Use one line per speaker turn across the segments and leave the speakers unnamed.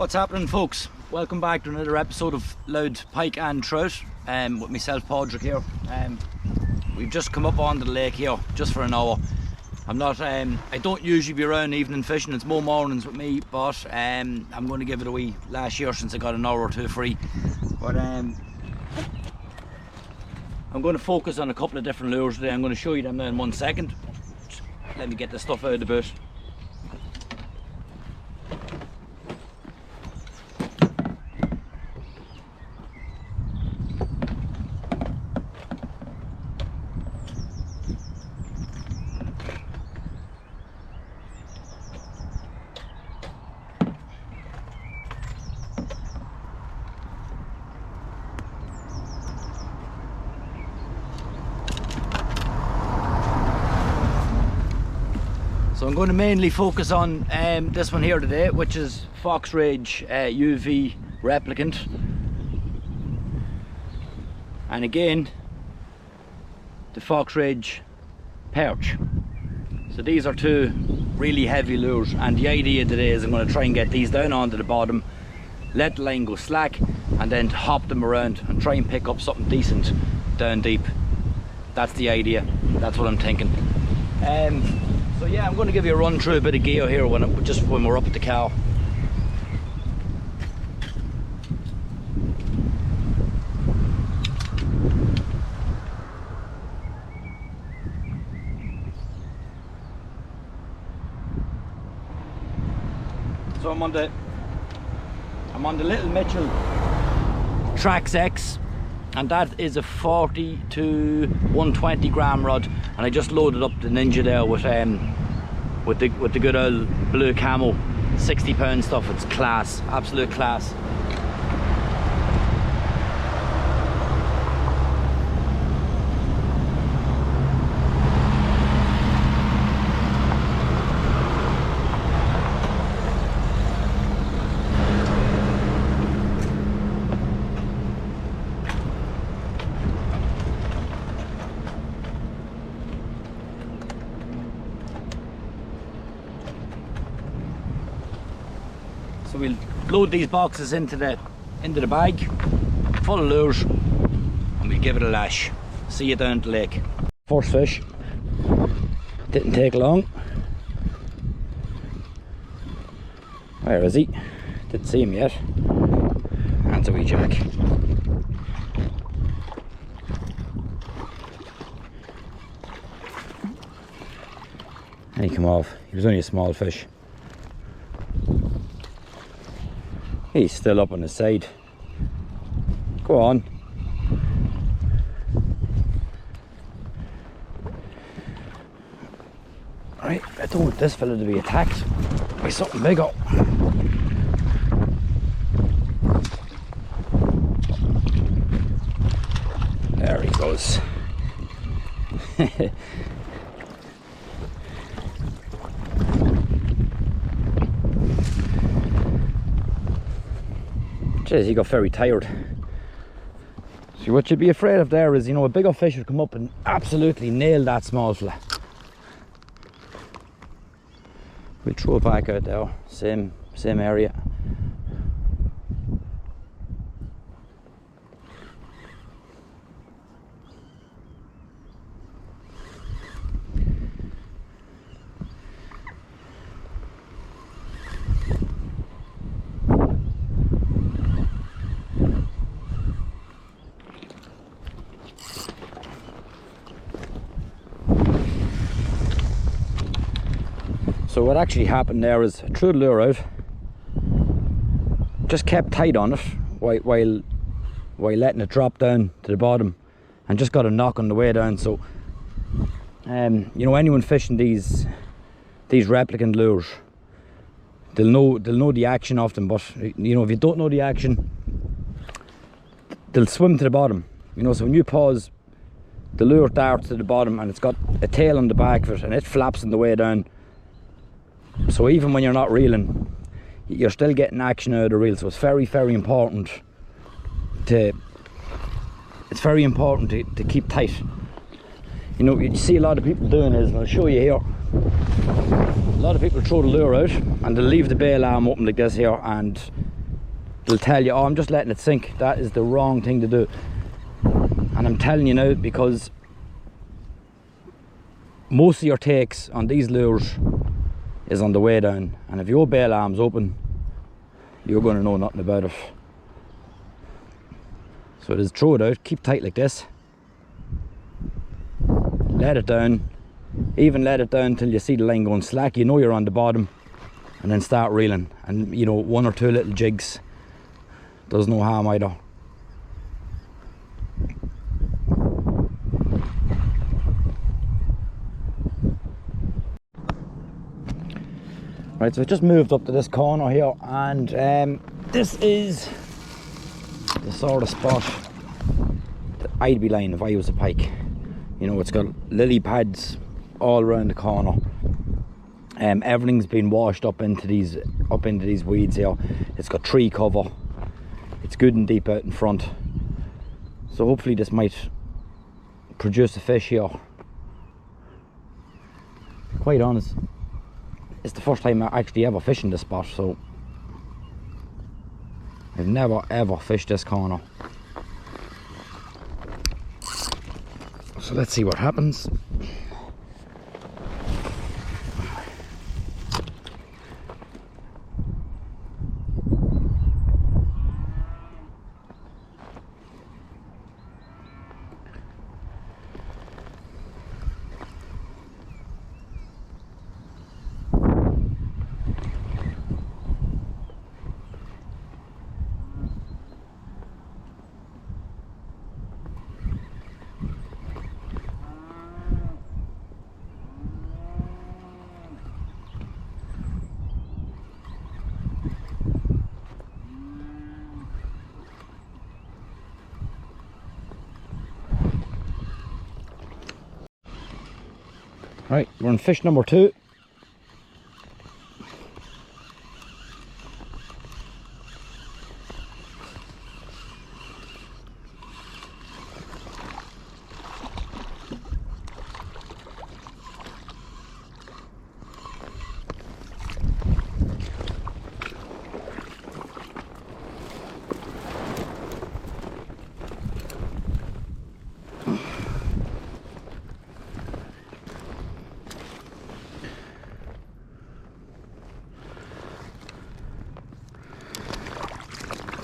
What's happening, folks? Welcome back to another episode of Loud Pike and Trout with myself, Padraig here. We've just come up onto the lake here just for an hour. I don't usually be around evening fishing, it's more mornings with me, but I'm going to give it a wee last year since I got an hour or two free. But I'm going to focus on a couple of different lures today. I'm going to show you them now in 1 second. Just let me get the stuff out of the boat. So I'm going to mainly focus on this one here today, which is Fox Rage UV Replicant. And again, the Fox Rage Perch. So these are two really heavy lures, and the idea today is I'm going to try and get these down onto the bottom, let the line go slack, and then hop them around and try and pick up something decent down deep. That's the idea, that's what I'm thinking. So yeah, I'm going to give you a run through a bit of gear here when we're up at the cow. So I'm on the Little Mitchell Trax X, and that is a 40 to 120 gram rod, and I just loaded up the Ninja there with the good old blue camo 60-pound stuff. It's class, absolute class. So we'll load these boxes into the bag, full of lures, and we'll give it a lash. See you down at the lake. First fish, didn't take long. Where is he? Didn't see him yet. That's a wee jack. And he come off. He was only a small fish. He's still up on the side. Go on. Right, I don't want this fella to be attacked by something bigger. There he goes. Jeez, he got very tired. See, what you'd be afraid of there is, a bigger fish would come up and absolutely nail that small fella. We'll throw it back out there, same area. So what actually happened there is I threw the lure out, just kept tight on it while letting it drop down to the bottom, and just got a knock on the way down. So anyone fishing these replicant lures, they'll know the action of them, but if you don't know the action, they'll swim to the bottom. So when you pause, the lure darts to the bottom and it's got a tail on the back of it and it flaps on the way down. So even when you're not reeling, you're still getting action out of the reel. So it's very, very important to keep tight. You see a lot of people doing is, and I'll show you here, a lot of people throw the lure out and they'll leave the bail arm open like this here, and they'll tell you, oh, I'm just letting it sink. That is the wrong thing to do. And I'm telling you now, because most of your takes on these lures is on the way down, and if your bail arm's open, you're going to know nothing about it. So just throw it out, keep tight like this, let it down, even let it down till you see the line going slack, you know you're on the bottom, and then start reeling. And you know, 1 or 2 little jigs does no harm either. Right, so I just moved up to this corner here, and this is the sort of spot that I'd be lying if I was a pike. You know, it's got lily pads all around the corner. Everything's been washed up into these weeds here. It's got tree cover. It's good and deep out in front. So hopefully this might produce a fish here. To be quite honest, it's the first time I actually ever fished in this spot, so I've never ever fished this corner. So let's see what happens. Right, we're on fish number 2.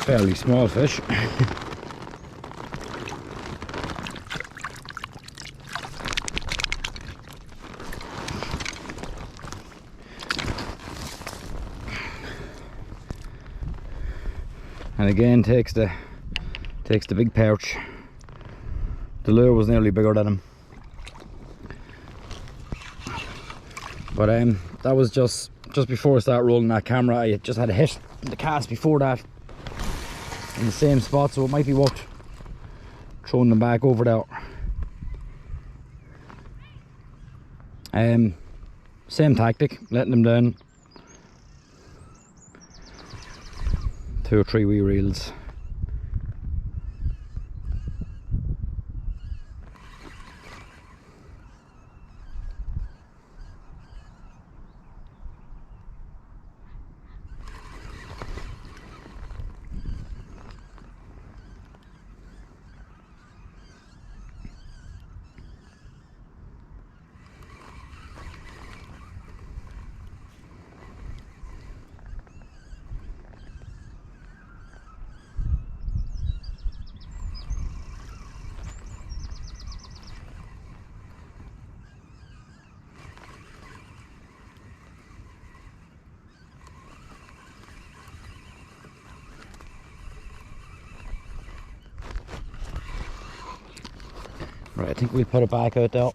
Fairly small fish. And again takes the big perch. The lure was nearly bigger than him. But that was just before I started rolling that camera. I just had a hit in the cast before that in the same spot, so it might be worth throwing them back over there. Same tactic, letting them down. 2 or 3 wee reels. Right, I think we'll put it back out there.